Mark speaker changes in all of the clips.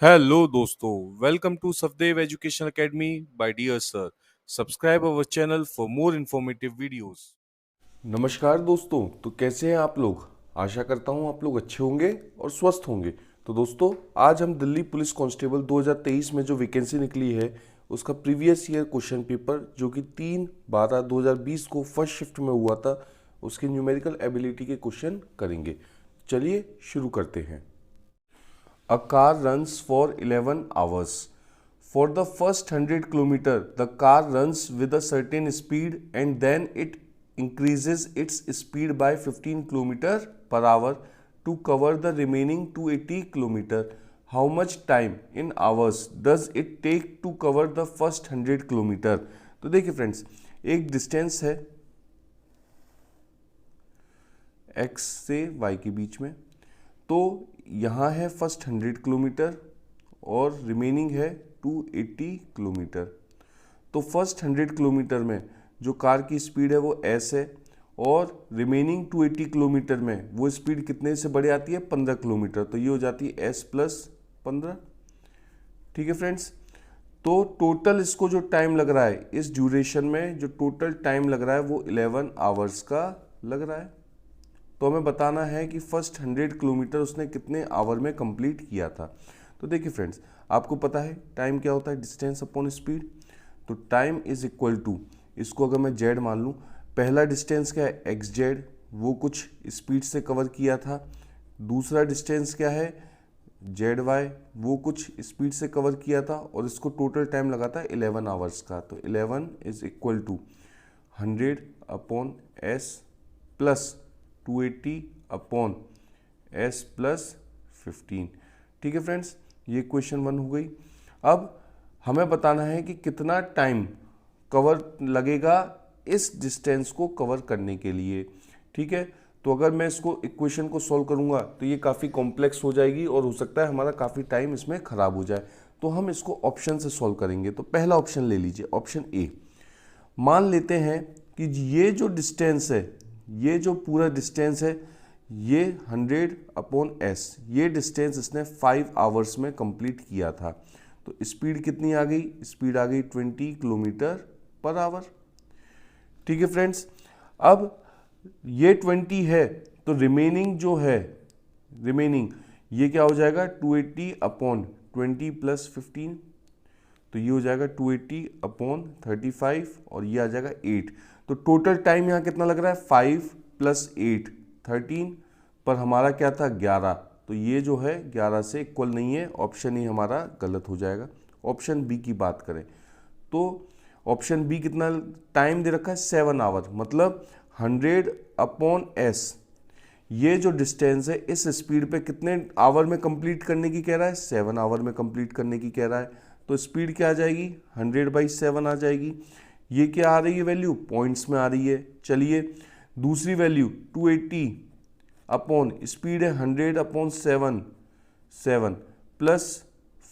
Speaker 1: Hello दोस्तों, welcome to Safdev education academy by dear sir. Subscribe our channel for more informative videos.
Speaker 2: नमस्कार दोस्तों। तो कैसे हैं आप लोग। आशा करता हूं आप लोग अच्छे होंगे और स्वस्थ होंगे। तो दोस्तों, आज हम दिल्ली पुलिस कांस्टेबल 2023 में जो वैकेंसी निकली है उसका प्रीवियस ईयर क्वेश्चन पेपर जो कि 3/12/2020 को फर्स्ट शिफ्ट में हुआ था उसके न्यूमेरिकल एबिलिटी के क्वेश्चन करेंगे। चलिए शुरू करते हैं। A car runs for 11 hours. For the first 100 km, the car runs with a certain speed and then it increases its speed by 15 km per hour to cover the remaining 280 km. How much time in hours does it take to cover the first 100 km? तो देखिए friends, एक distance है x से y के बीच में। तो यहाँ है फर्स्ट 100 किलोमीटर और रिमेनिंग है 280 किलोमीटर। तो फर्स्ट 100 किलोमीटर में जो कार की स्पीड है वो s है और रिमेनिंग 280 किलोमीटर में वो स्पीड कितने से बढ़ जाती है 15 किलोमीटर। तो ये हो जाती है s प्लस 15। ठीक है फ्रेंड्स। तो टोटल इसको जो टाइम लग रहा है इस ड्यूरेशन में जो टोटल टाइम लग रहा है वो 11 आवर्स का लग रहा है। तो हमें बताना है कि फर्स्ट 100 किलोमीटर उसने कितने आवर में कंप्लीट किया था। तो देखिए फ्रेंड्स, आपको पता है टाइम क्या होता है, डिस्टेंस अपॉन स्पीड। तो टाइम इज इक्वल टू, इसको अगर मैं जेड मान लूँ, पहला डिस्टेंस क्या है एक्स जेड, वो कुछ स्पीड से कवर किया था। दूसरा डिस्टेंस क्या है जेड वाई, वो कुछ स्पीड से कवर किया था और इसको टोटल टाइम लगा था 11 आवर्स का। तो 11 is equal to 100 upon S plus 280 upon S plus 15। ठीक है फ्रेंड्स, ये क्वेश्चन 1 हो गई। अब हमें बताना है कि कितना टाइम कवर लगेगा इस डिस्टेंस को कवर करने के लिए। ठीक है, तो अगर मैं इसको इक्वेशन को सॉल्व करूंगा तो ये काफ़ी कॉम्प्लेक्स हो जाएगी और हो सकता है हमारा काफ़ी टाइम इसमें ख़राब हो जाए। तो हम इसको ऑप्शन से सॉल्व करेंगे। तो पहला ऑप्शन ले लीजिए, ऑप्शन ए। मान लेते हैं कि ये जो डिस्टेंस है, ये जो पूरा डिस्टेंस है, ये 100 अपॉन एस, ये डिस्टेंस इसने 5 आवर्स में कंप्लीट किया था। तो स्पीड कितनी आ गई, स्पीड आ गई 20 किलोमीटर पर आवर। ठीक है फ्रेंड्स। अब ये 20 है तो रिमेनिंग जो है, रिमेनिंग ये क्या हो जाएगा 280 अपॉन 20 प्लस 15। तो ये हो जाएगा 280 अपॉन 35 और ये आ जाएगा 8। तो टोटल टाइम यहाँ कितना लग रहा है 5 प्लस 8 13, पर हमारा क्या था 11। तो ये जो है 11 से इक्वल नहीं है, ऑप्शन ही हमारा गलत हो जाएगा। ऑप्शन बी की बात करें तो ऑप्शन बी कितना टाइम दे रखा है 7 आवर, मतलब 100 अपॉन एस, ये जो डिस्टेंस है इस स्पीड पे कितने आवर में कंप्लीट करने की कह रहा है 7 आवर में कंप्लीट करने की कह रहा है। तो स्पीड क्या आ जाएगी 100/7 आ जाएगी। ये क्या आ रही है वैल्यू, पॉइंट्स में आ रही है। चलिए दूसरी वैल्यू 280 अपॉन स्पीड है 100 अपॉन 7 7 प्लस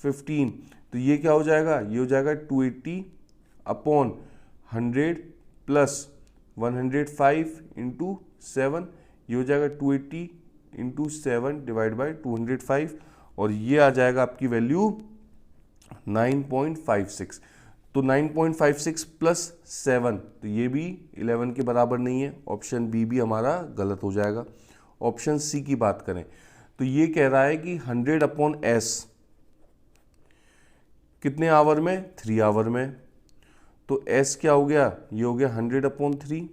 Speaker 2: 15। तो ये क्या हो जाएगा, ये हो जाएगा 280 अपॉन 100 प्लस 105 इंटू 7। ये हो जाएगा 280 इंटू 7 डिवाइड बाई 205 और ये आ जाएगा आपकी वैल्यू 9.56। तो 9.56 प्लस 7, तो ये भी 11 के बराबर नहीं है। ऑप्शन बी भी हमारा गलत हो जाएगा। ऑप्शन सी की बात करें तो ये कह रहा है कि 100 अपॉन एस कितने आवर में 3 आवर में। तो एस क्या हो गया, ये हो गया 100 अपॉन 3।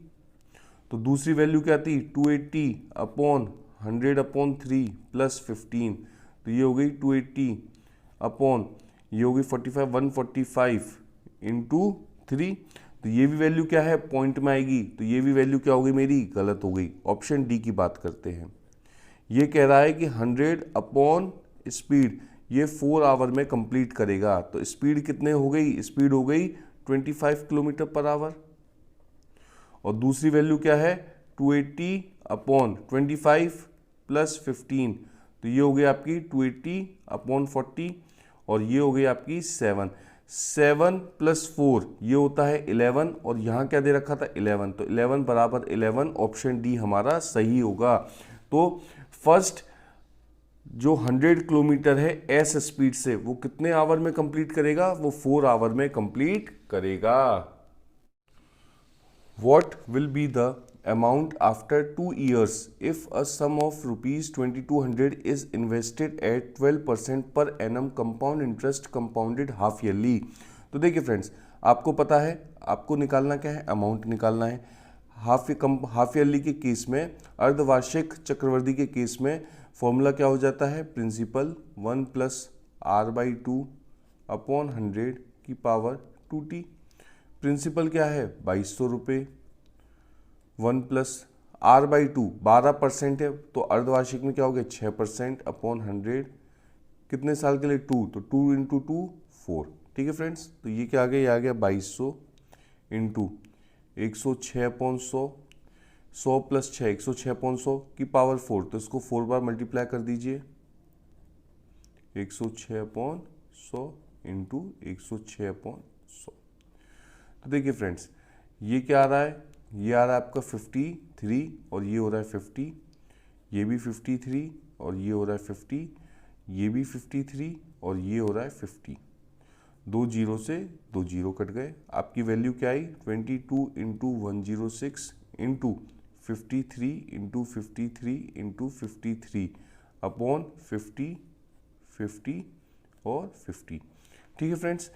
Speaker 2: तो दूसरी वैल्यू क्या थी 280 अपॉन 100 अपॉन 3 प्लस 15। तो ये हो गई 280 अपॉन, ये हो गई 45 145 इंटू 3। तो ये भी वैल्यू क्या है पॉइंट में आएगी। तो ये भी वैल्यू क्या हो गई मेरी गलत हो गई। ऑप्शन डी की बात करते हैं। ये कह रहा है कि 100 अपॉन स्पीड ये 4 आवर में कंप्लीट करेगा। तो स्पीड कितने हो गई, स्पीड हो गई 25 किलोमीटर पर आवर। और दूसरी वैल्यू क्या है 280 अपॉन 25 प्लस 15। तो ये हो गई आपकी 280 अपॉन 40 और ये हो गई आपकी 7 प्लस 4 ये होता है 11 और यहाँ क्या दे रखा था 11। तो 11 बराबर 11, ऑप्शन डी हमारा सही होगा। तो फर्स्ट जो 100 किलोमीटर है एस स्पीड से, वो कितने आवर में कंप्लीट करेगा? वो 4 आवर में कंप्लीट करेगा। What will be the amount after 2 years if a sum of rupees 2200 is invested at 12% per annum compound interest compounded half yearly? तो देखिए फ्रेंड्स, आपको पता है आपको निकालना क्या है, अमाउंट निकालना है। हाफ ईयरली के केस में, अर्धवार्षिक चक्रवृद्धि के केस में फॉर्मूला क्या हो जाता है? प्रिंसिपल 1 प्लस r/2 अपॉन 100 की पावर 2t। प्रिंसिपल क्या है? 2200 रुपये। 1 प्लस r/2 12% है, तो अर्धवार्षिक में क्या हो गया? 6% अपॉन 100। कितने साल के लिए? 2, तो 2 इंटू 2 4। ठीक है फ्रेंड्स, तो ये क्या आ गया? ये आ गया 2200 इंटू 106 अपॉन 100, 100 प्लस 6 106 अपॉन 100 की पावर 4, तो इसको 4 बार मल्टीप्लाई कर दीजिए। 106 अपॉन 100 इंटू 106 अपॉन 100। तो देखिए फ्रेंड्स, ये क्या आ रहा है? ये आ रहा है आपका 53 और ये हो रहा है 50, ये भी 53 और ये हो रहा है 50, ये भी 53 और ये हो रहा है 50। 2 जीरो से 2 जीरो कट गए। आपकी वैल्यू क्या आई? 22 into 106 into 53 into 53 into 53 upon 50, 50 और 50। ठीक है फ्रेंड्स,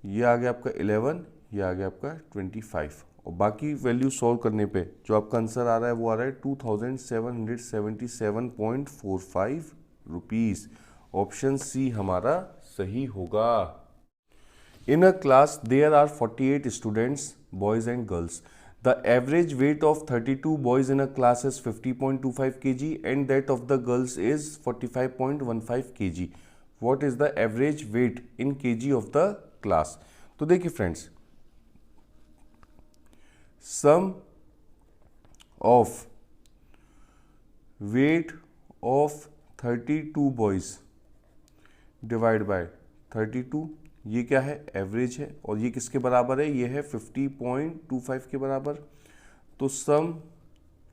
Speaker 2: ये आ गया आपका 11, ये आ गया आपका 25। और बाकी वैल्यू सॉल्व करने पे जो आपका आंसर आ रहा है वो आ रहा है 2777.45 रुपीज़। ऑप्शन सी हमारा सही होगा। In a class, there are 48 students, boys and girls. The average weight of 32 boys in a class is 50.25 kg and that of the girls is 45.15 kg. What is the average weight in kg of the class? तो देखिए friends, sum of weight of 32 boys divided by 32, ये क्या है? Average है। और ये किसके बराबर है? ये है 50.25 के बराबर। तो sum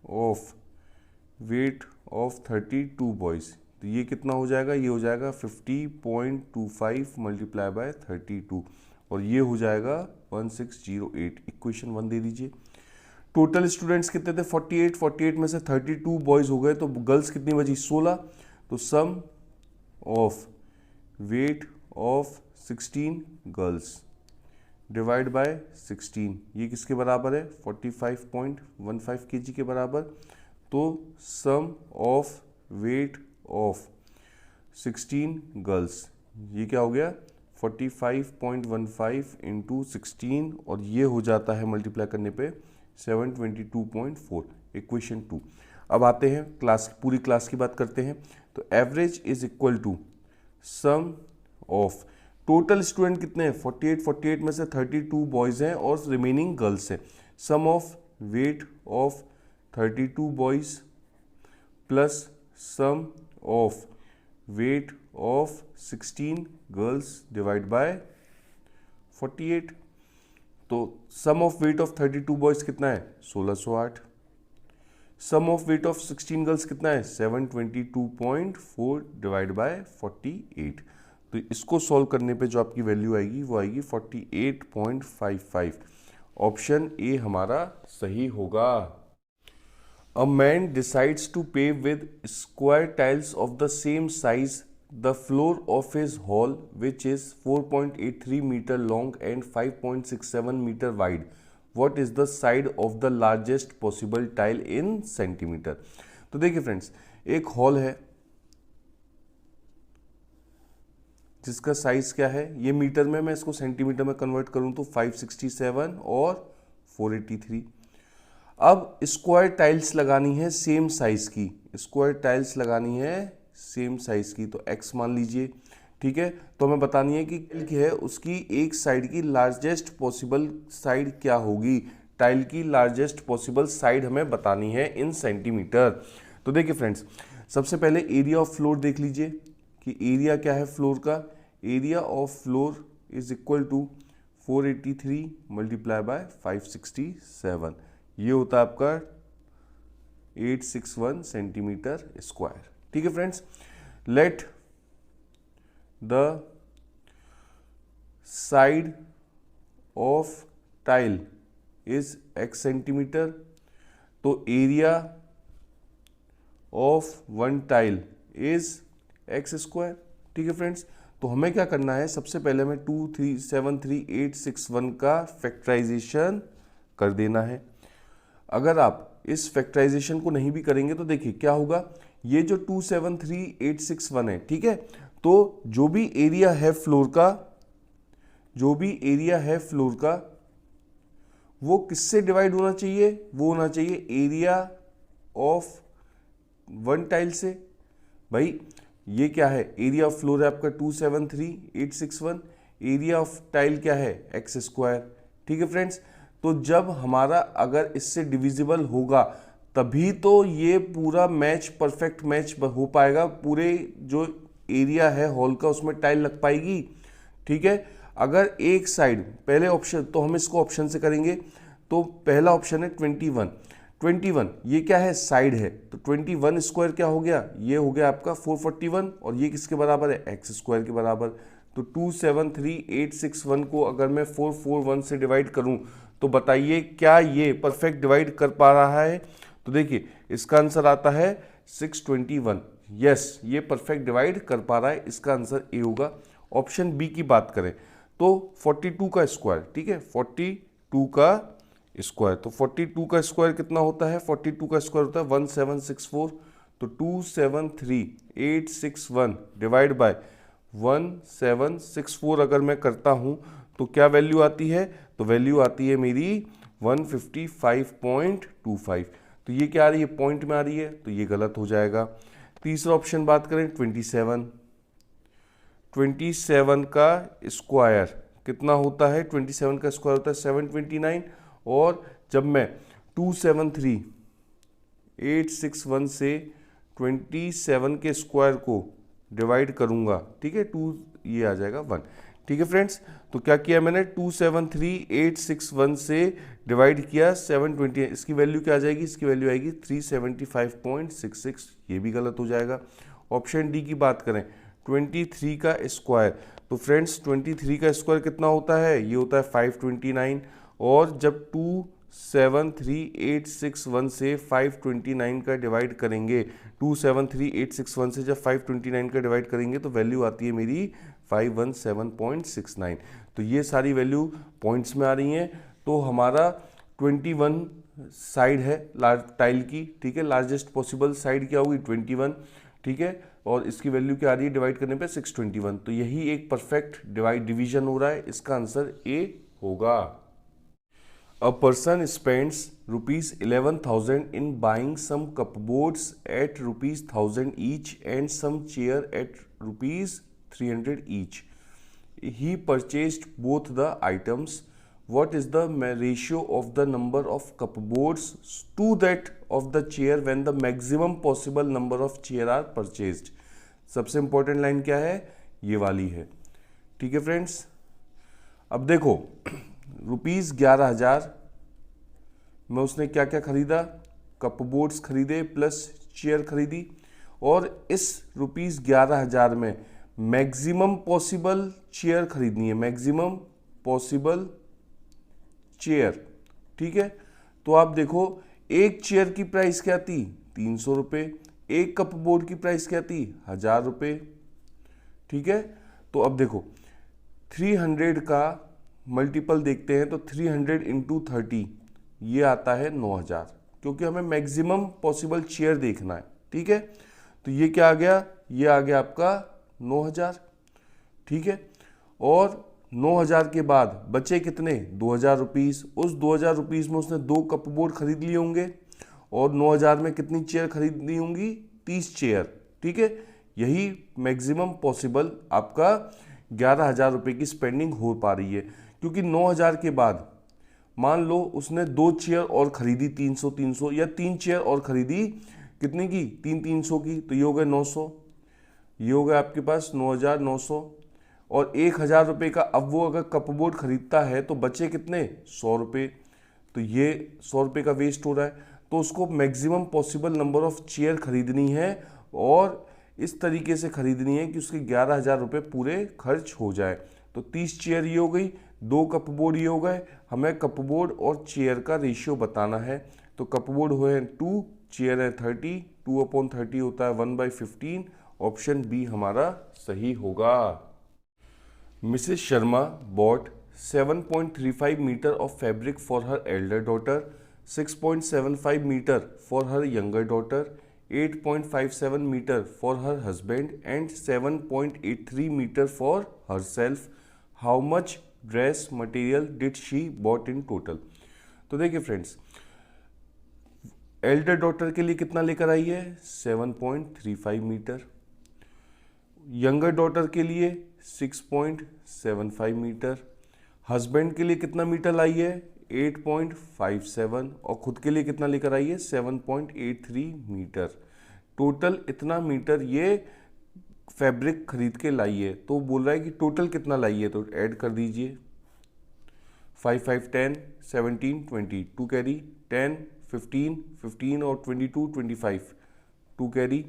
Speaker 2: of weight of 32 boys, तो ये कितना हो जाएगा? ये हो जाएगा 50.25 मल्टीप्लाई बाय 32 और ये हो जाएगा 1608। इक्वेशन 1 दे दीजिए। टोटल स्टूडेंट्स कितने थे? 48। 48 में से 32 बॉयज़ हो गए, तो गर्ल्स कितनी बची? 16। तो sum of weight of 16 girls divide by 16, ये किसके बराबर है? 45.15 kg के बराबर। तो sum of weight of 16 girls, ये क्या हो गया? 45.15 इंटू 16 और ये हो जाता है मल्टीप्लाई करने पे 722.4। इक्वेशन 2। अब आते हैं क्लास, पूरी क्लास की बात करते हैं। तो average is equal to sum of, total student कितने हैं? 48। 48 में से 32 बॉयज़ हैं और रिमेनिंग गर्ल्स हैं। Sum of weight of 32 boys plus sum of weight of 16 girls divide by 48। तो sum of weight of 32 boys कितना है? 1608। Sum of weight of 16 girls कितना है? 722.4 डिवाइड बाय 48। तो इसको सॉल्व करने पे जो आपकी वैल्यू आएगी वो आएगी 48.55। ऑप्शन ए हमारा सही होगा। A man decides to pave with square tiles of the same size the floor of his hall which is 4.83 metre long and 5.67 metre wide. What is the side of the largest possible tile in centimetre? तो देखिए friends, एक hall है जिसका size क्या है? ये metre में, मैं इसको सेंटीमीटर में कन्वर्ट करूं तो 567 और 483। अब स्क्वायर टाइल्स लगानी है सेम साइज की, स्क्वायर टाइल्स लगानी है सेम साइज की, तो x मान लीजिए। ठीक है, तो हमें बतानी है कि टाइल की है उसकी एक साइड की लार्जेस्ट पॉसिबल साइड क्या होगी। टाइल की लार्जेस्ट पॉसिबल साइड हमें बतानी है इन सेंटीमीटर। तो देखिए फ्रेंड्स, सबसे पहले एरिया ऑफ फ्लोर देख लीजिए कि एरिया क्या है फ्लोर का। Area of floor is equal to 483 multiply by 567, ये होता है आपका 861 सेंटीमीटर स्क्वायर। ठीक है friends, let the side of tile is x centimetre, तो area of one tile is x square. ठीक है फ्रेंड्स, तो हमें क्या करना है, सबसे पहले हमें 2373861 का फैक्टराइजेशन कर देना है। अगर आप इस फैक्टराइजेशन को नहीं भी करेंगे तो देखिए क्या होगा, ये जो 273861 है, ठीक है, तो जो भी एरिया है फ्लोर का, जो भी एरिया है फ्लोर का, वो किससे डिवाइड होना चाहिए, वो होना चाहिए एरिया ऑफ वन टाइल से। भाई ये क्या है, एरिया ऑफ फ्लोर है आपका 273861, एरिया ऑफ टाइल क्या है एक्स स्क्वायर। ठीक है फ्रेंड्स, तो जब हमारा अगर इससे डिविजिबल होगा तभी तो ये पूरा मैच, परफेक्ट मैच हो पाएगा, पूरे जो एरिया है हॉल का उसमें टाइल लग पाएगी। ठीक है, अगर एक साइड, पहले ऑप्शन तो हम इसको ऑप्शन से करेंगे, तो पहला ऑप्शन है 21 ये क्या है, साइड है, तो 21 स्क्वायर क्या हो गया, ये हो गया आपका 441, और ये किसके बराबर है, एक्स स्क्वायर के बराबर। तो 273861 को अगर मैं 441 से डिवाइड करूं तो बताइए क्या ये परफेक्ट डिवाइड कर पा रहा है। तो देखिए इसका आंसर आता है 621। यस, ये परफेक्ट डिवाइड कर पा रहा है, इसका आंसर ए होगा। ऑप्शन बी की बात करें तो 42 का स्क्वायर, ठीक है, 42 का स्क्वायर, तो 42 का स्क्वायर कितना होता है, 42 का स्क्वायर होता है 1764, तो 273861 डिवाइड बाय 1764 अगर मैं करता हूं तो क्या वैल्यू आती है, तो वैल्यू आती है मेरी 155.25। तो ये क्या आ रही है, पॉइंट में आ रही है, तो ये गलत हो जाएगा। तीसरा ऑप्शन बात करें 27 का स्क्वायर कितना होता है, 27 का स्क्वायर होता है 729, और जब मैं 273861 से 27 के स्क्वायर को डिवाइड करूंगा, ठीक है, 2 ये आ जाएगा 1। ठीक है फ्रेंड्स, तो क्या किया मैंने, 273861 से डिवाइड किया 720, इसकी वैल्यू क्या आ जाएगी, इसकी वैल्यू आएगी 375.66, ये भी गलत हो जाएगा। ऑप्शन डी की बात करें 23 का स्क्वायर, तो फ्रेंड्स 23 का स्क्वायर कितना होता है, ये होता है 529, और जब 273861 से 529 का डिवाइड करेंगे, 273861 से जब 529 का डिवाइड करेंगे तो वैल्यू आती है मेरी 517.69। तो ये सारी वैल्यू पॉइंट्स में आ रही हैं। तो हमारा 21 साइड है लार्ज टाइल की, ठीक है, लार्जेस्ट पॉसिबल साइड क्या होगी 21, ठीक है, और इसकी वैल्यू क्या आ रही है डिवाइड करने पे 621। तो यही एक परफेक्ट डिवीजन हो रहा है, इसका आंसर ए होगा। A person spends ₹11,000 in buying some cupboards at ₹1,000 each and some chair at ₹300 each. He purchased both the items. What is the ratio of the number of cupboards to that of the chair when the maximum possible number of chair are purchased? सबसे important line क्या है, ये वाली है। ठीक है friends, अब देखो ₹11,000 में उसने क्या क्या खरीदा, कपबोर्ड्स खरीदे प्लस चेयर खरीदी, और इस ₹11,000 में मैक्सिमम पॉसिबल चेयर खरीदनी है, मैक्सिमम पॉसिबल चेयर। ठीक है, तो आप देखो एक चेयर की प्राइस क्या थी, 300 रुपये, एक कपबोर्ड की प्राइस क्या थी, 1000 रुपये। ठीक है, तो अब देखो 300 का मल्टीपल देखते हैं, तो 300 इंटू 30 ये आता है 9000, क्योंकि हमें मैक्सिमम पॉसिबल चेयर देखना है। ठीक है, तो ये क्या आ गया, ये आ गया आपका 9000। ठीक है, और 9000 के बाद बचे कितने, 2000 रुपीज़। उस 2000 रुपीज़ में उसने 2 कपबोर्ड खरीद लिए होंगे, और 9000 में कितनी चेयर खरीदनी होंगी, 30 चेयर। ठीक है, यही मैक्सिमम पॉसिबल आपका 11,000 रुपये की स्पेंडिंग हो पा रही है, क्योंकि 9000 के बाद मान लो उसने 2 चेयर और खरीदी 300 या 3 चेयर और खरीदी कितने की, 300 की, तो ये हो गया 900, ये हो गया आपके पास 9900, और 1000 रुपये का अब वो अगर कपबोर्ड खरीदता है तो बचे कितने, 100 रुपये, तो ये 100 रुपये का वेस्ट हो रहा है। तो उसको maximum possible number of chair खरीदनी है, और इस तरीके से खरीदनी है कि उसके 11,000 रुपये पूरे खर्च हो जाए। तो 30 चेयर ये हो गई, 2 कपबोर्ड ये हो गए। हमें कपबोर्ड और चेयर का रेशियो बताना है। तो कपबोर्ड हुए 2, चेयर है 30, 2/30 होता है 1/15। ऑप्शन बी हमारा सही होगा। Mrs Sharma bought 7.35 meter of fabric for her elder daughter, 6.75 meter for her younger daughter, 8.57 meter for her husband and 7.83 meter for herself. How much dress material did she bought in total? तो देखिए friends, Elder daughter के लिए कितना लेकर आई है? 7.35 metre. Younger daughter के लिए 6.75 metre. Husband के लिए कितना मीटर लाई है? 8.57। और खुद के लिए कितना लेकर आई है? 7.83 मीटर। टोटल इतना मीटर ये फैब्रिक खरीद के लाई है। तो बोल रहा है कि टोटल कितना लाई है, तो ऐड कर दीजिए। 5, 5, 10, 17, 20, 2 कैरी, 10, 15, 15 और 22, 25, 2 कैरी,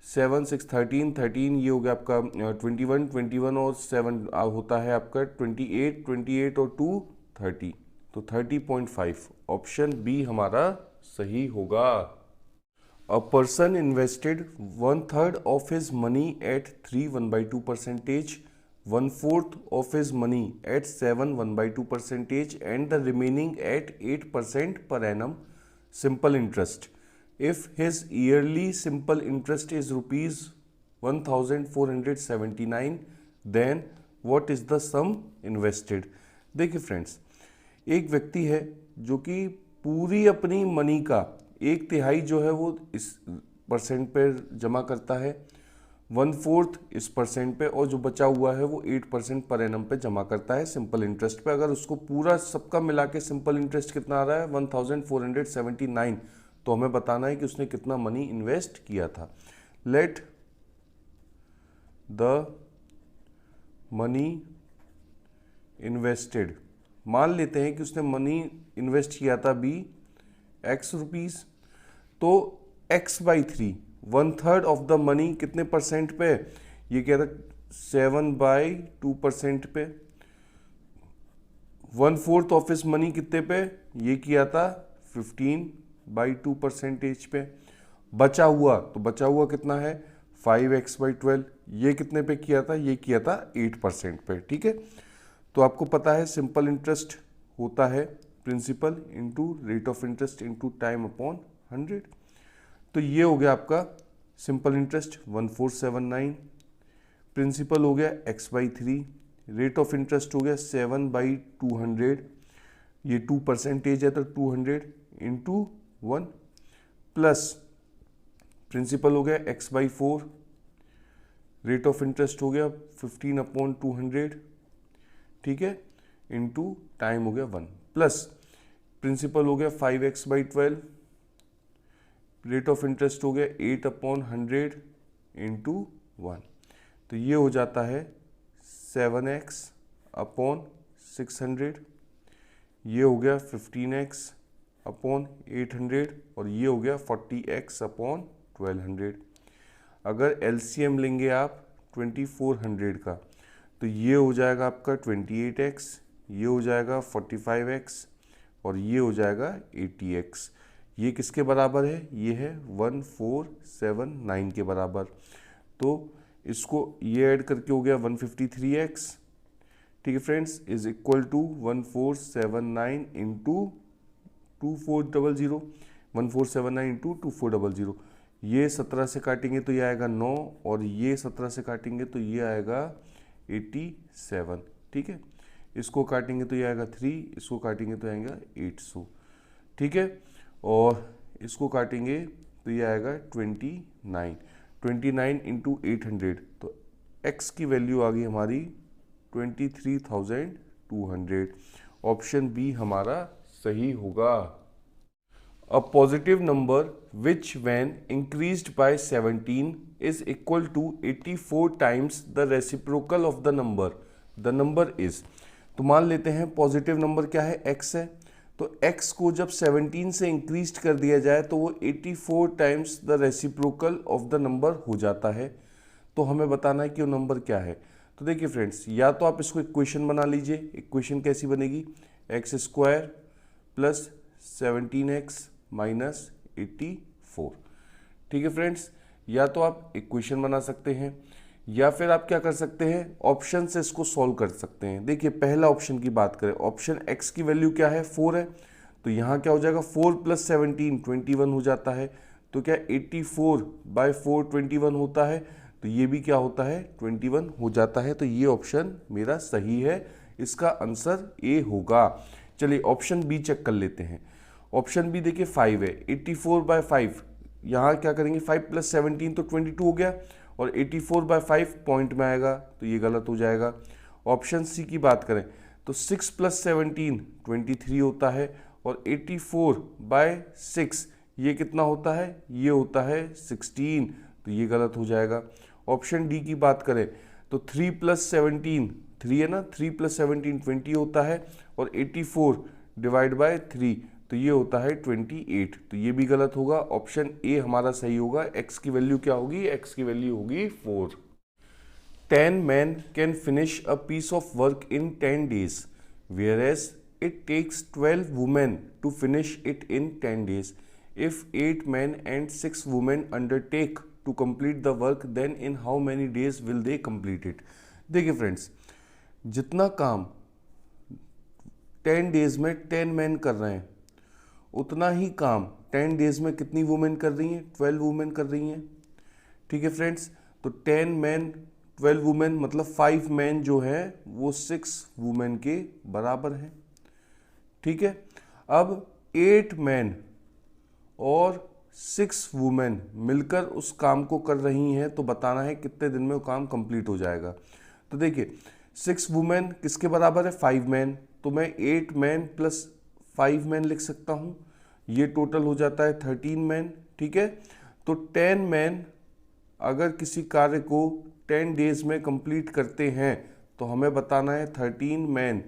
Speaker 2: 7, 6, 13, 13 ये हो गया आपका 21, 21 और 7 होता है आपका 28, 28 और 2 30, तो 30.5। ऑप्शन बी हमारा सही होगा। A person invested 1/3 of his money at 3 1/2%, 1/4 of his money at 7 1/2%, and the remaining at 8% per annum simple interest. If his yearly simple interest is rupees 1,479, then what is the sum invested? देखिए friends, एक व्यक्ति है जो कि पूरी अपनी money का 1/3 जो है वो इस परसेंट पे जमा करता है, 1/4 इस परसेंट पे, और जो बचा हुआ है वो 8% पर एनम पे जमा करता है सिंपल इंटरेस्ट पे। अगर उसको पूरा सबका मिला के सिंपल इंटरेस्ट कितना आ रहा है 1,479, तो हमें बताना है कि उसने कितना मनी इन्वेस्ट किया था। लेट द मनी इन्वेस्टेड, मान लेते हैं कि उसने मनी इन्वेस्ट किया था x रुपीज़, तो x/3 1/3 ऑफ द मनी कितने परसेंट पे? ये कह रहा 7/2% पे। 1/4 ऑफ इस मनी कितने पे? ये किया था 15/2% पे। बचा हुआ, तो बचा हुआ कितना है 5x/12। ये कितने पे किया था? ये किया था 8% पे। ठीक है, तो आपको पता है सिंपल इंटरेस्ट होता है principal into rate of interest into time upon 100। तो ये हो गया आपका सिंपल इंटरेस्ट 1479, प्रिंसिपल हो गया x/3, रेट ऑफ इंटरेस्ट हो गया 7/200, ये 2% है तो 200 इंटू 1, प्लस प्रिंसिपल हो गया x/4, रेट ऑफ इंटरेस्ट हो गया 15/200, ठीक है, इंटू टाइम हो गया 1, प्लस प्रिंसिपल हो गया 5x/12, रेट ऑफ इंटरेस्ट हो गया 8/100 इंटू 1, तो ये हो जाता है 7x/600, ये हो गया 15x/800 और ये हो गया 40x/1200। अगर LCM लेंगे आप 2400 का, तो ये हो जाएगा आपका 28x, ये हो जाएगा 45x और ये हो जाएगा 80x। ये किसके बराबर है? ये है 1479 के बराबर। तो इसको ये ऐड करके हो गया 153x, ठीक है friends, is equal to 1479 into 2400, 1479 into 2400। ये 17 से काटेंगे तो ये आएगा 9 और ये 17 से काटेंगे तो ये आएगा 87, ठीक है। इसको काटेंगे तो ये आएगा 3, इसको काटेंगे तो आएगा 800, ठीक है, और इसको काटेंगे तो ये आएगा 29 इंटू 800, तो x की वैल्यू आ गई हमारी 23,200। ऑप्शन बी हमारा सही होगा। A positive number which when increased by 17 is equal to 84 times the reciprocal of the number is। तो मान लेते हैं पॉजिटिव नंबर क्या है? x है, तो x को जब 17 से इंक्रीज कर दिया जाए तो वो 84 times the reciprocal of the number हो जाता है। तो हमें बताना है कि वो नंबर क्या है। तो देखिए फ्रेंड्स, या तो आप इसको इक्वेशन बना लीजिए। इक्वेशन कैसी बनेगी, x square plus 17x minus 84। ठीक है फ्रेंड्स, या तो आप इक्वेशन बना सकते हैं या फिर आप क्या कर सकते हैं, ऑप्शन से इसको सॉल्व कर सकते हैं। देखिए पहला ऑप्शन की बात करें, ऑप्शन x की वैल्यू क्या है, 4 है, तो यहाँ क्या हो जाएगा 4 प्लस 17 21 हो जाता है। तो क्या 84 बाय 4 21 होता है, तो ये भी क्या होता है 21 हो जाता है। तो ये ऑप्शन मेरा सही है, इसका आंसर ए होगा। चलिए ऑप्शन बी चेक कर लेते हैं। ऑप्शन बी देखिए 5 है, 84 बाय 5, यहाँ क्या करेंगे 5 प्लस 17 तो 22 हो गया, और 84 बाय 5 पॉइंट में आएगा, तो ये गलत हो जाएगा। ऑप्शन सी की बात करें तो 6 प्लस 17 23 होता है, और 84 बाय 6 ये कितना होता है, ये होता है 16, तो ये गलत हो जाएगा। ऑप्शन डी की बात करें तो 3 प्लस 17 3 है ना, 3 प्लस 17 20 होता है, और 84 डिवाइड बाय 3 तो ये होता है 28, तो ये भी गलत होगा। ऑप्शन ए हमारा सही होगा। x की वैल्यू क्या होगी, x की वैल्यू होगी 4। 10 men can finish a piece of work in 10 days, whereas it takes 12 women to finish it in 10 days. If 8 men and 6 women undertake to complete the work, then in how many days will they complete it? देखिए friends, जितना काम 10 days में 10 man कर रहे हैं, उतना ही काम 10 days में कितनी वुमेन कर रही हैं, 12 वुमेन कर रही हैं। ठीक है फ्रेंड्स, तो 10 मैन 12 वुमेन मतलब 5 मैन जो है वो 6 वुमेन के बराबर हैं। ठीक है, अब 8 मैन और 6 वुमेन मिलकर उस काम को कर रही हैं, तो बताना है कितने दिन में वो काम कंप्लीट हो जाएगा। तो देखिए 6 वुमेन किसके बराबर है, 5 मैन, तो मैं 8 मैन प्लस 5 मैन लिख सकता हूँ, ये टोटल हो जाता है 13 मैन। ठीक है, तो 10 मैन अगर किसी कार्य को 10 डेज में कंप्लीट करते हैं, तो हमें बताना है 13 मैन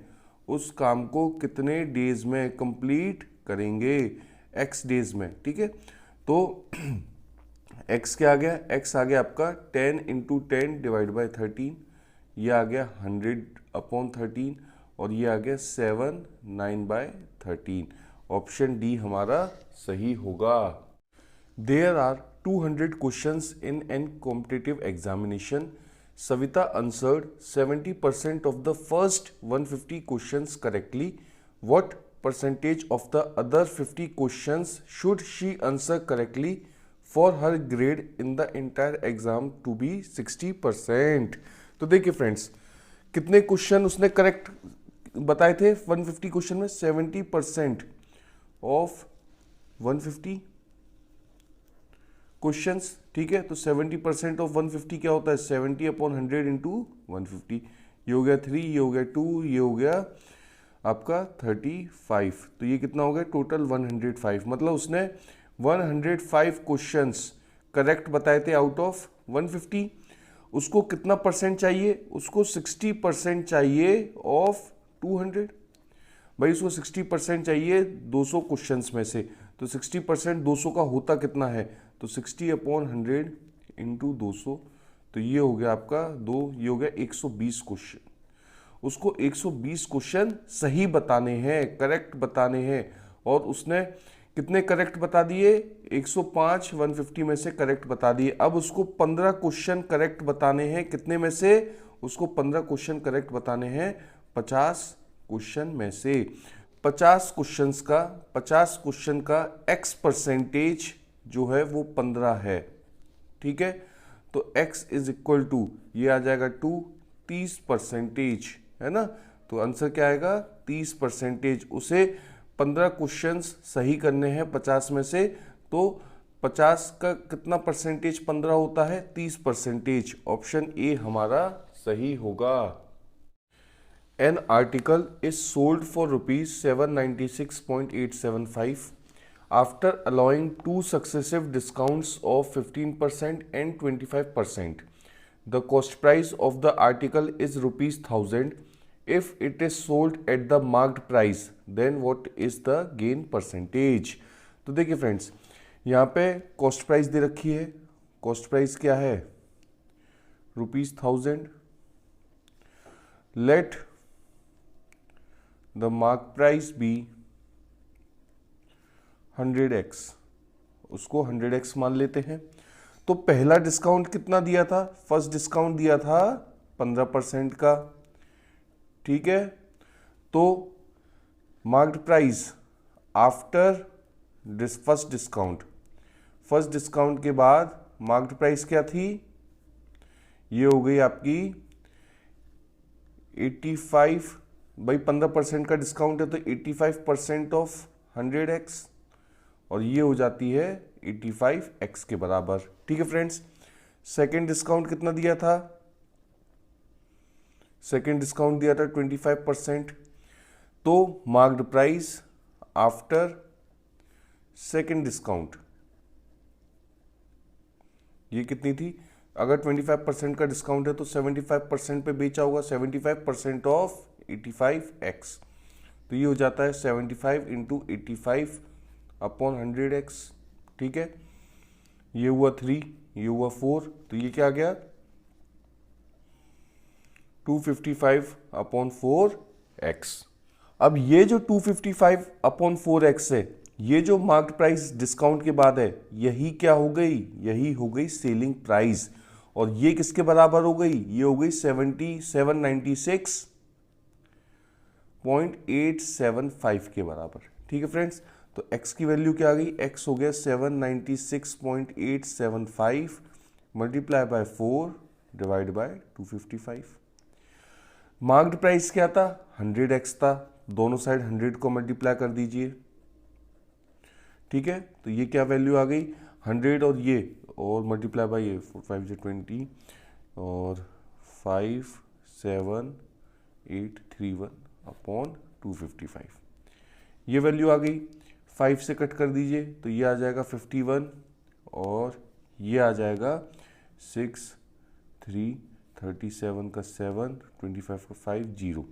Speaker 2: उस काम को कितने डेज में कंप्लीट करेंगे, x डेज में। ठीक है, तो x क्या आ गया, x आ गया आपका 10 इंटू 10 डिवाइड बाई 13, ये आ गया 100/13, और ये आ गया 7 9 बाय 13। ऑप्शन डी हमारा सही होगा। There are 200 questions in an competitive examination. Savita answered 70% of the first 150 questions correctly. What percentage of the other 50 questions should she answer correctly for her grade in the entire exam to be 60%? तो देखिए friends, कितने question उसने correct बताए थे 150 question में, 70% of 150 questions. ठीक है, तो 70% ऑफ 150 क्या होता है, 70/100 इंटू 150। ये हो गया 3, ये हो गया 2, ये हो गया आपका 35, तो ये कितना हो गया टोटल 105। मतलब उसने 105 क्वेश्चंस करेक्ट बताए थे आउट ऑफ 150। उसको कितना परसेंट चाहिए, उसको 60% चाहिए ऑफ 200। भाई उसको 60% चाहिए 200 क्वेश्चंस में से, तो 60% 200 का होता कितना है, तो 60/100 इंटू 200, तो ये हो गया आपका 2, ये हो गया 120 क्वेश्चन। उसको 120 क्वेश्चन सही बताने हैं, करेक्ट बताने हैं, और उसने कितने करेक्ट बता दिए, 105 150 में से करेक्ट बता दिए। अब उसको 15 क्वेश्चन करेक्ट बताने हैं, कितने में से, उसको 15 क्वेश्चन करेक्ट बताने हैं 50 क्वेश्चन में से। 50 क्वेश्चन का x परसेंटेज जो है वो 15 है। ठीक है, तो x इज इक्वल टू ये आ जाएगा 2, 30% है ना, तो आंसर क्या आएगा 30%। उसे 15 क्वेश्चंस सही करने हैं 50 में से, तो 50 का कितना परसेंटेज 15 होता है, 30%। ऑप्शन ए हमारा सही होगा। An article is sold for ₹796.875 after allowing two successive discounts of 15% and 25%. The cost price of the article is ₹1000 if it is sold at the marked price then what is the gain percentage. तो देखिए friends, यहाँ पे cost price दे रखी है। Cost price क्या है? ₹1000। Let the mark price be 100x, उसको 100x मान लेते हैं। तो पहला डिस्काउंट कितना दिया था? फर्स्ट डिस्काउंट दिया था 15% का, ठीक है। तो marked price after first discount, first discount के बाद मार्क्ड प्राइस क्या थी? ये हो गई आपकी 85, भाई 15% का डिस्काउंट है तो 85% ऑफ 100x, और ये हो जाती है 85x के बराबर, ठीक है फ्रेंड्स। सेकेंड डिस्काउंट कितना दिया था? सेकेंड डिस्काउंट दिया था 25%। तो marked price after second discount ये कितनी थी? अगर 25% का डिस्काउंट है तो 75% पे बेचा होगा, 75% ऑफ 85x, तो ये हो जाता है 75 इंटू 85 अपॉन 100x, ठीक है। ये हुआ 3, ये हुआ 4, तो ये क्या आ गया? 255 अपॉन 4x। अब ये जो 255 अपॉन 4x है, ये जो मार्क्ड प्राइस डिस्काउंट के बाद है, यही क्या हो गई? यही हो गई सेलिंग प्राइस। और ये किसके बराबर हो गई? ये हो गई 796.875 के बराबर, ठीक है फ्रेंड्स। तो x की वैल्यू क्या आ गई? x हो गया 796.875 multiply by 4 divide by 255। Marked price क्या था? 100x था, दोनों साइड 100 को मल्टीप्लाई कर दीजिए, ठीक है। तो ये क्या वैल्यू आ गई? 100 और ये और मल्टीप्लाई बाय ये 4 5 20 और 57831 अपॉन 255, ये वैल्यू आ गई। 5 से कट कर दीजिए तो ये आ जाएगा 51 और ये आ जाएगा 6 3 37 का 7 25 का 5 0,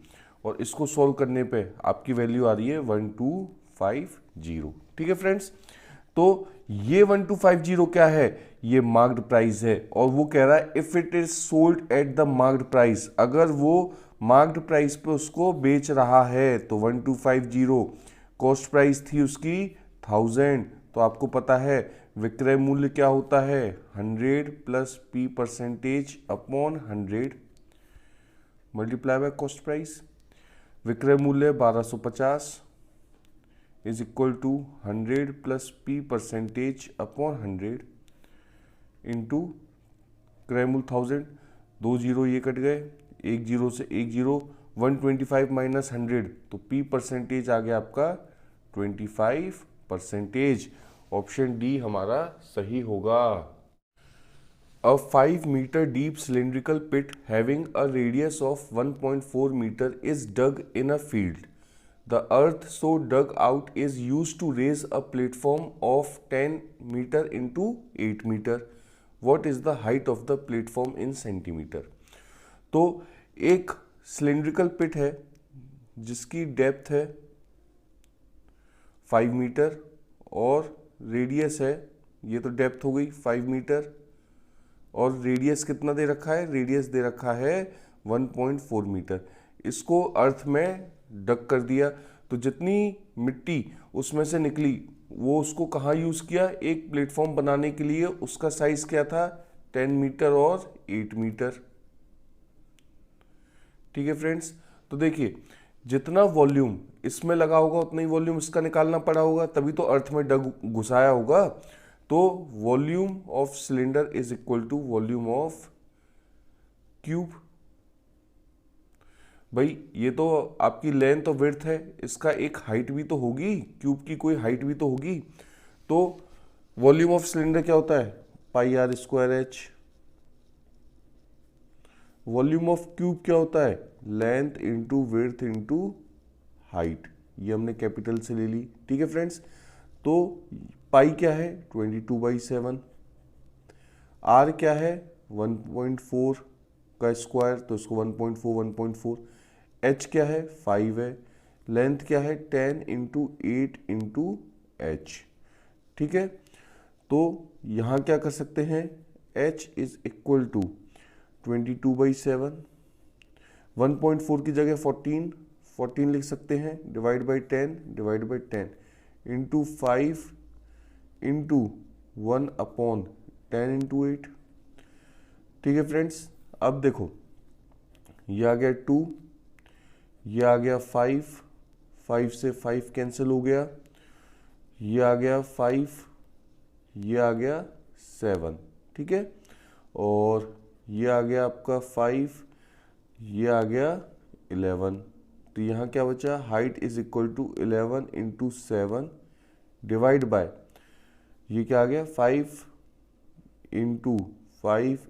Speaker 2: और इसको सॉल्व करने पे आपकी वैल्यू आ रही है 1250, ठीक है फ्रेंड्स। तो ये 1250 क्या है? ये मार्क्ड प्राइस है, और वो कह रहा है if it is sold at the marked price, अगर वो मार्क्ड प्राइस पे उसको बेच रहा है तो 1250, कॉस्ट प्राइस थी उसकी 1000, तो आपको पता है विक्रय मूल्य क्या होता है? 100 plus p percentage upon 100 multiply by cost price. विक्रय मूल्य 1250 is equal to 100 plus p percentage upon 100 into क्रय मूल्य 1000, 2 जीरो ये कट गए, 1 जीरो से 1 जीरो, 125 माइनस 100, तो p परसेंटेज आ गया आपका 25%। ऑप्शन डी हमारा सही होगा। A 5 meter deep cylindrical pit having a radius of 1.4 meter is dug in a field. The earth so dug out is used to raise a platform of 10 meter into 8 meter. What is the height of the platform in centimeter? तो एक cylindrical पिट है जिसकी depth है 5 metre और radius है, ये तो depth हो गई 5 मीटर, और रेडियस कितना दे रखा है? रेडियस दे रखा है 1.4 मीटर। इसको अर्थ में डग कर दिया, तो जितनी मिट्टी उसमें से निकली वो उसको कहाँ यूज़ किया? एक प्लेटफॉर्म बनाने के लिए। उसका साइज क्या था? 10 मीटर और 8 मीटर, ठीक है फ्रेंड्स। तो देखिए जितना वॉल्यूम इसमें लगा होगा उतना ही वॉल्यूम इसका निकालना पड़ा होगा, तभी तो अर्थ में डग घुसाया होगा। तो volume of cylinder is equal to volume of cube. भाई ये तो आपकी लेंथ और विड्थ है, इसका एक हाइट भी तो होगी, क्यूब की कोई हाइट भी तो होगी। तो वॉल्यूम ऑफ सिलेंडर क्या होता है? Pi r square h. Volume of cube क्या होता है? Length into width into height. ये हमने कैपिटल से ले ली, ठीक है फ्रेंड्स। तो पाई क्या है? 22/7। आर क्या है? 1.4 का स्क्वायर, तो इसको 1.4 1.4। h क्या है 5 है, लेंथ क्या है 10 इंटू 8 इंटू एच। ठीक है, तो यहाँ क्या कर सकते हैं, h इज इक्वल टू 22/7, 1.4 की जगह 14 लिख सकते हैं, divide by 10 into 5 into 1/10 into 8। ठीक है फ्रेंड्स, अब देखो ये आ गया 2, ये आ गया 5 से 5 कैंसिल हो गया, ये आ गया 5, ये आ गया 7। ठीक है, और ये आ गया आपका 5, ये आ गया 11। तो यहाँ क्या बचा, height is equal to 11 into 7 divide by, ये क्या आ गया 5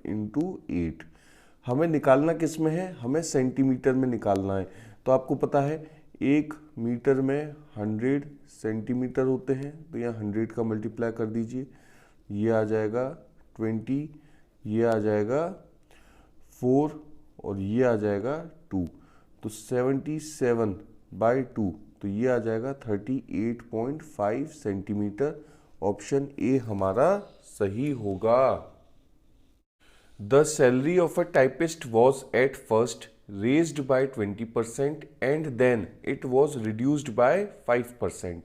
Speaker 2: इंटू 8। हमें निकालना किस में है, हमें सेंटीमीटर में निकालना है। तो आपको पता है 1 मीटर में 100 सेंटीमीटर होते हैं, तो यहाँ 100 का मल्टीप्लाई कर दीजिए, ये आ जाएगा 20, ये आ जाएगा 4 और ये आ जाएगा 2। तो 77/2, तो ये आ जाएगा 38.5 सेंटीमीटर। ऑप्शन ए हमारा सही होगा। The salary of a typist was at first raised by 20% and then it was reduced by 5%.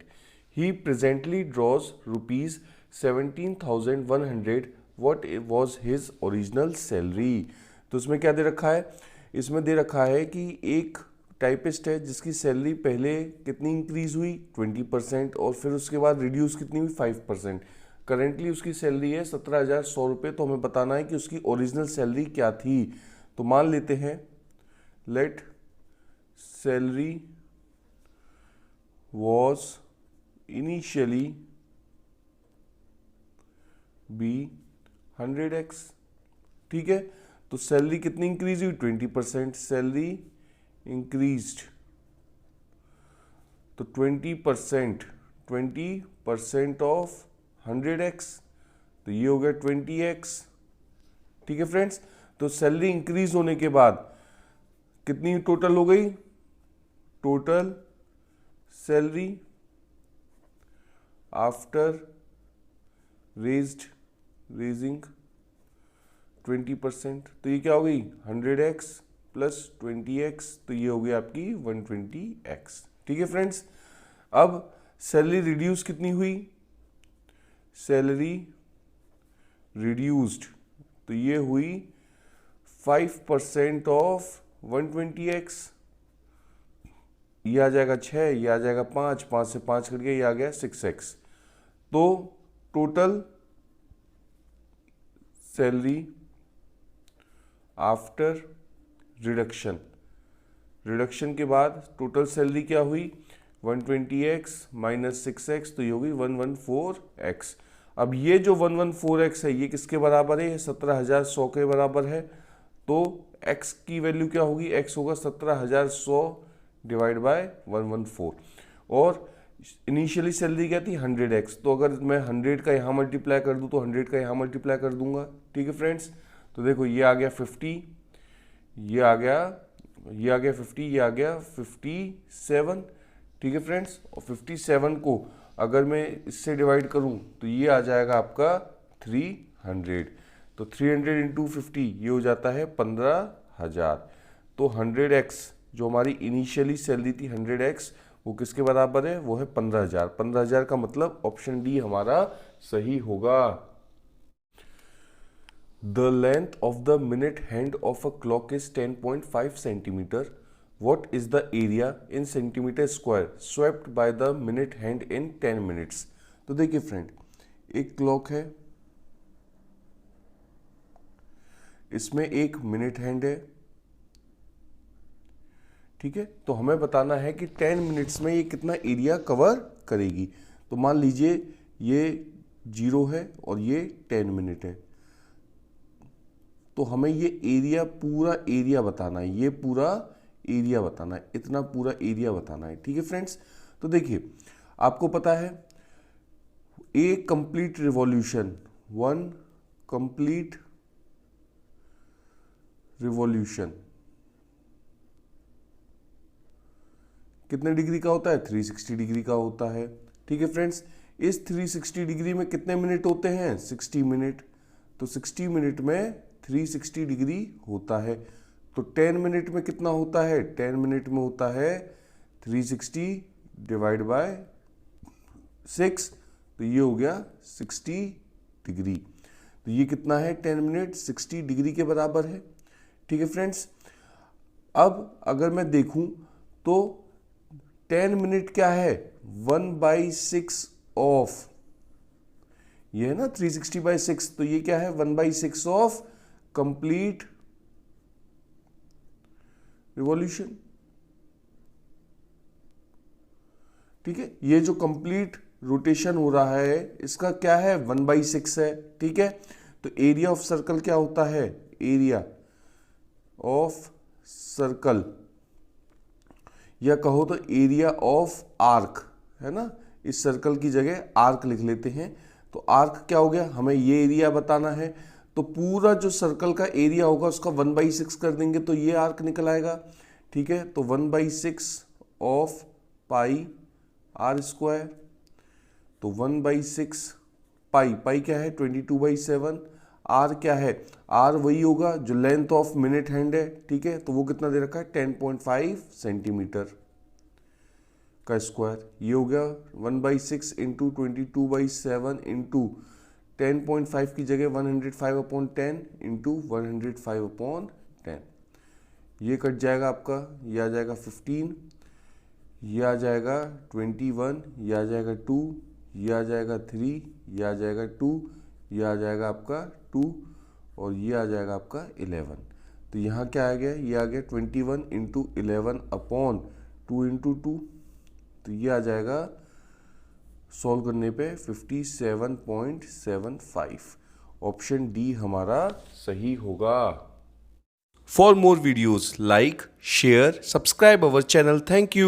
Speaker 2: He presently draws rupees 17,100. What was his original salary? तो इसमें क्या दे रखा है, इसमें दे रखा है कि एक टाइपिस्ट है जिसकी सैलरी पहले कितनी इंक्रीज हुई 20% और फिर उसके बाद रिड्यूस कितनी हुई 5%। करेंटली उसकी सैलरी है 17,100 रुपये। तो हमें बताना है कि उसकी ओरिजिनल सैलरी क्या थी। तो मान लेते हैं let salary was initially be 100x। ठीक है, तो सैलरी कितनी इंक्रीज हुई 20%, सैलरी इंक्रीज्ड, तो 20% ऑफ 100x, तो ये हो गया 20x। ठीक है फ्रेंड्स, तो सैलरी इंक्रीज होने के बाद कितनी टोटल हो गई, टोटल सैलरी आफ्टर रेजिंग 20%, तो ये क्या हो गई 100x प्लस 20x, तो ये हो गई आपकी 120x। ठीक है फ्रेंड्स, अब सैलरी रिड्यूस कितनी हुई, सैलरी रिड्यूस्ड, तो ये हुई 5% ऑफ 120x, ये आ जाएगा 6, ये आ जाएगा 5, 5 से 5 कट गया, ये आ गया 6x। तो टोटल सैलरी आफ्टर रिडक्शन के बाद टोटल सैलरी क्या हुई 120x माइनस 6x, तो ये होगी 114x। अब ये जो 114x है ये किसके बराबर है, ये 17,100 के बराबर है। तो x की वैल्यू क्या होगी, x होगा 17,100 डिवाइड बाय 114, और इनिशियली सैलरी क्या थी 100x। तो अगर मैं 100 का यहाँ मल्टीप्लाई कर दूँ तो 100 का यहाँ मल्टीप्लाई कर दूंगा। ठीक है फ्रेंड्स, तो देखो ये आ गया 50, ये आ गया 50, ये आ गया 57। ठीक है फ्रेंड्स, और 57 को अगर मैं इससे डिवाइड करूं तो ये आ जाएगा आपका 300। तो 300 इंटू 50 ये हो जाता है 15,000। तो 100x जो हमारी इनिशियली सैलरी थी 100x, वो किसके बराबर है, वो है 15,000। 15,000 का मतलब ऑप्शन डी हमारा सही होगा। The length of the minute hand of a clock is 10.5 centimeter. What is the area in centimeter square swept by the minute hand in 10 minutes? तो देखिए फ्रेंड, एक क्लॉक है, इसमें एक मिनट हैंड है। ठीक है, तो हमें बताना है कि 10 मिनट्स में ये कितना एरिया कवर करेगी। तो मान लीजिए ये 0 है और ये 10 मिनट है, तो हमें ये एरिया पूरा एरिया बताना है, ये पूरा एरिया बताना है, इतना पूरा एरिया बताना है। ठीक है फ्रेंड्स, तो देखिए आपको पता है ए कंप्लीट रिवॉल्यूशन, 1 कंप्लीट रिवॉल्यूशन कितने डिग्री का होता है? 360 डिग्री का होता है। ठीक है फ्रेंड्स, इस 360 डिग्री में कितने मिनट होते हैं? 60 मिनट। तो 60 मिनट में 360 डिग्री होता है। तो 10 मिनट में कितना होता है? 10 मिनट में होता है 360 डिवाइड बाय 6, तो ये हो गया 60 डिग्री। तो ये कितना है? 10 मिनट 60 डिग्री के बराबर है। ठीक है फ्रेंड्स, अब अगर मैं देखूं तो 10 मिनट क्या है? 1/6 ऑफ, ये है ना 360/6, तो ये क्या है? 1/6 ऑफ कंप्लीट रिवॉल्यूशन। ठीक है, ये जो कंप्लीट रोटेशन हो रहा है इसका क्या है? 1/6 है। ठीक है, तो एरिया ऑफ सर्कल क्या होता है? एरिया ऑफ सर्कल, या कहो तो एरिया ऑफ आर्क, है ना। इस सर्कल की जगह आर्क लिख लेते हैं। तो आर्क क्या हो गया? हमें ये एरिया बताना है, तो पूरा जो सर्कल का एरिया होगा उसका 1/6 कर देंगे तो ये आर्क निकल आएगा। ठीक है, तो 1/6 ऑफ पाई आर स्क्वायर, तो 1/6 पाई, पाई क्या है? 22/7। आर क्या है? आर वही होगा जो लेंथ ऑफ मिनट हैंड है। ठीक है, तो वो कितना दे रखा है? 10.5 सेंटीमीटर का स्क्वायर। ये हो गया 1/6 इंटू 22/7 इंटू 10.5 की जगह 105/10 इंटू 105/10। ये कट जाएगा आपका, ये आ जाएगा 15, ये आ जाएगा 21, ये आ जाएगा 2, ये आ जाएगा 3, ये आ जाएगा 2, ये आ जाएगा आपका 2, और ये आ जाएगा आपका 11। तो यहाँ क्या आ गया? ये आ गया 21 इंटू 11 अपॉन 2 इंटू 2, तो ये आ जाएगा सॉल्व करने पे 57.75। ऑप्शन डी हमारा सही होगा।
Speaker 1: For more videos, like, share, subscribe our channel. Thank you.